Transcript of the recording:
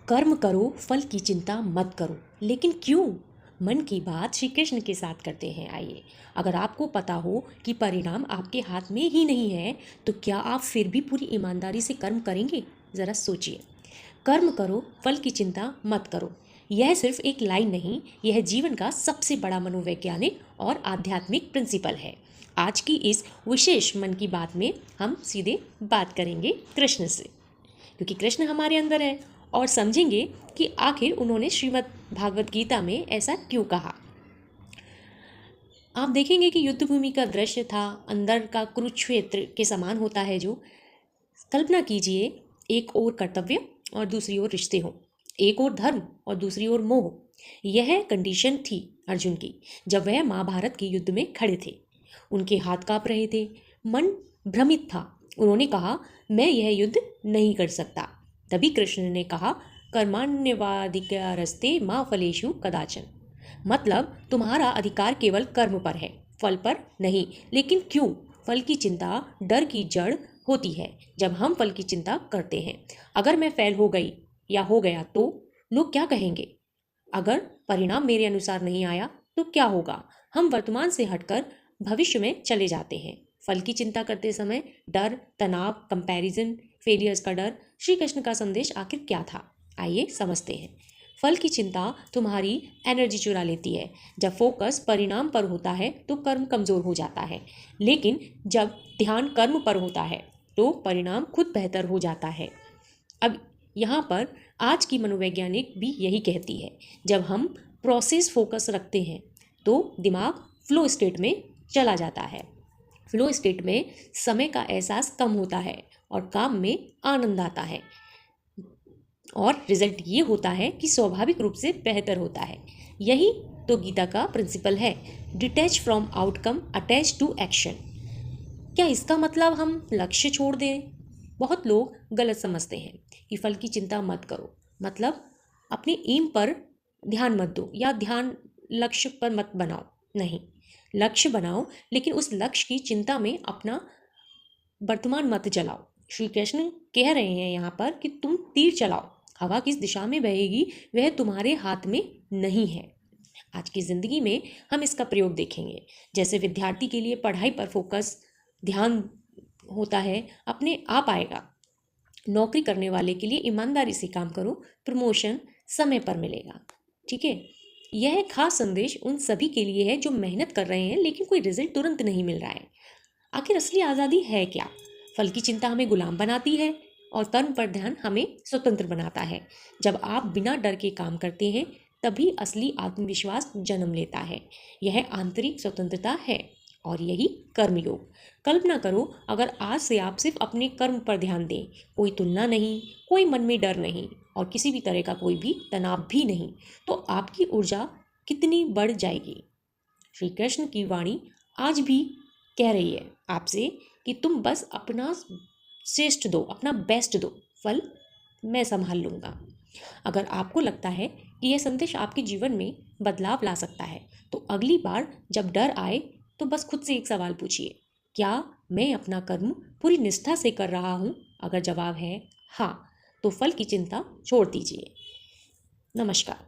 कर्म करो, फल की चिंता मत करो। लेकिन क्यों? मन की बात श्री कृष्ण के साथ करते हैं। आइए, अगर आपको पता हो कि परिणाम आपके हाथ में ही नहीं है, तो क्या आप फिर भी पूरी ईमानदारी से कर्म करेंगे? ज़रा सोचिए। कर्म करो, फल की चिंता मत करो। यह सिर्फ एक लाइन नहीं, यह जीवन का सबसे बड़ा मनोवैज्ञानिक और आध्यात्मिक प्रिंसिपल है। आज की इस विशेष मन की बात में हम सीधे बात करेंगे कृष्ण से, क्योंकि कृष्ण हमारे अंदर है, और समझेंगे कि आखिर उन्होंने श्रीमद् भागवत गीता में ऐसा क्यों कहा। आप देखेंगे कि युद्ध भूमि का दृश्य था, अंदर का कुरुक्षेत्र के समान होता है। जो कल्पना कीजिए, एक ओर कर्तव्य और दूसरी ओर रिश्ते हों, एक ओर धर्म और दूसरी ओर मोह। यह कंडीशन थी अर्जुन की जब वह महाभारत के युद्ध में खड़े थे। उनके हाथ कांप रहे थे, मन भ्रमित था। उन्होंने कहा, मैं यह युद्ध नहीं कर सकता। तभी कृष्ण ने कहा, कर्माण्यवाधिकारस्ते मा फलेषु कदाचन। मतलब तुम्हारा अधिकार केवल कर्म पर है, फल पर नहीं। लेकिन क्यों? फल की चिंता डर की जड़ होती है। जब हम फल की चिंता करते हैं, अगर मैं फेल हो गई या हो गया तो लोग क्या कहेंगे? अगर परिणाम मेरे अनुसार नहीं आया तो क्या होगा? हम वर्तमान से हटकर भविष्य में चले जाते हैं। फल की चिंता करते समय डर, तनाव, कंपैरिजन, फेलियर्स का डर। श्री कृष्ण का संदेश आखिर क्या था? आइए समझते हैं। फल की चिंता तुम्हारी एनर्जी चुरा लेती है। जब फोकस परिणाम पर होता है तो कर्म कमजोर हो जाता है, लेकिन जब ध्यान कर्म पर होता है तो परिणाम खुद बेहतर हो जाता है। अब यहाँ पर आज की मनोवैज्ञानिक भी यही कहती है, जब हम प्रोसेस फोकस रखते हैं तो दिमाग फ्लो स्टेट में चला जाता है। फ्लो स्टेट में समय का एहसास कम होता है और काम में आनंद आता है, और रिजल्ट ये होता है कि स्वाभाविक रूप से बेहतर होता है। यही तो गीता का प्रिंसिपल है, detach from outcome, attach to action. क्या इसका मतलब हम लक्ष्य छोड़ दें? बहुत लोग गलत समझते हैं कि फल की चिंता मत करो मतलब अपने एम पर ध्यान मत दो या ध्यान लक्ष्य पर मत बनाओ। नहीं, लक्ष्य बनाओ, लेकिन उस लक्ष्य की चिंता में अपना वर्तमान मत जलाओ। श्री कृष्ण कह रहे हैं यहाँ पर कि तुम तीर चलाओ, हवा किस दिशा में बहेगी वह तुम्हारे हाथ में नहीं है। आज की ज़िंदगी में हम इसका प्रयोग देखेंगे। जैसे विद्यार्थी के लिए पढ़ाई पर फोकस, ध्यान होता है, अपने आप आएगा। नौकरी करने वाले के लिए ईमानदारी से काम करो, प्रमोशन समय पर मिलेगा। ठीक है, यह खास संदेश उन सभी के लिए है जो मेहनत कर रहे हैं लेकिन कोई रिजल्ट तुरंत नहीं मिल रहा है। आखिर असली आज़ादी है क्या? फल की चिंता हमें गुलाम बनाती है और कर्म पर ध्यान हमें स्वतंत्र बनाता है। जब आप बिना डर के काम करते हैं तभी असली आत्मविश्वास जन्म लेता है। यह आंतरिक स्वतंत्रता है और यही कर्मयोग। कल्पना करो, अगर आज से आप सिर्फ अपने कर्म पर ध्यान दें, कोई तुलना नहीं, कोई मन में डर नहीं और किसी भी तरह का कोई भी तनाव भी नहीं, तो आपकी ऊर्जा कितनी बढ़ जाएगी। श्री कृष्ण की वाणी आज भी कह रही है आपसे कि तुम बस अपना श्रेष्ठ दो, अपना बेस्ट दो, फल मैं संभाल लूँगा। अगर आपको लगता है कि यह संदेश आपके जीवन में बदलाव ला सकता है, तो अगली बार जब डर आए तो बस खुद से एक सवाल पूछिए, क्या मैं अपना कर्म पूरी निष्ठा से कर रहा हूँ? अगर जवाब है हाँ, तो फल की चिंता छोड़ दीजिए। नमस्कार।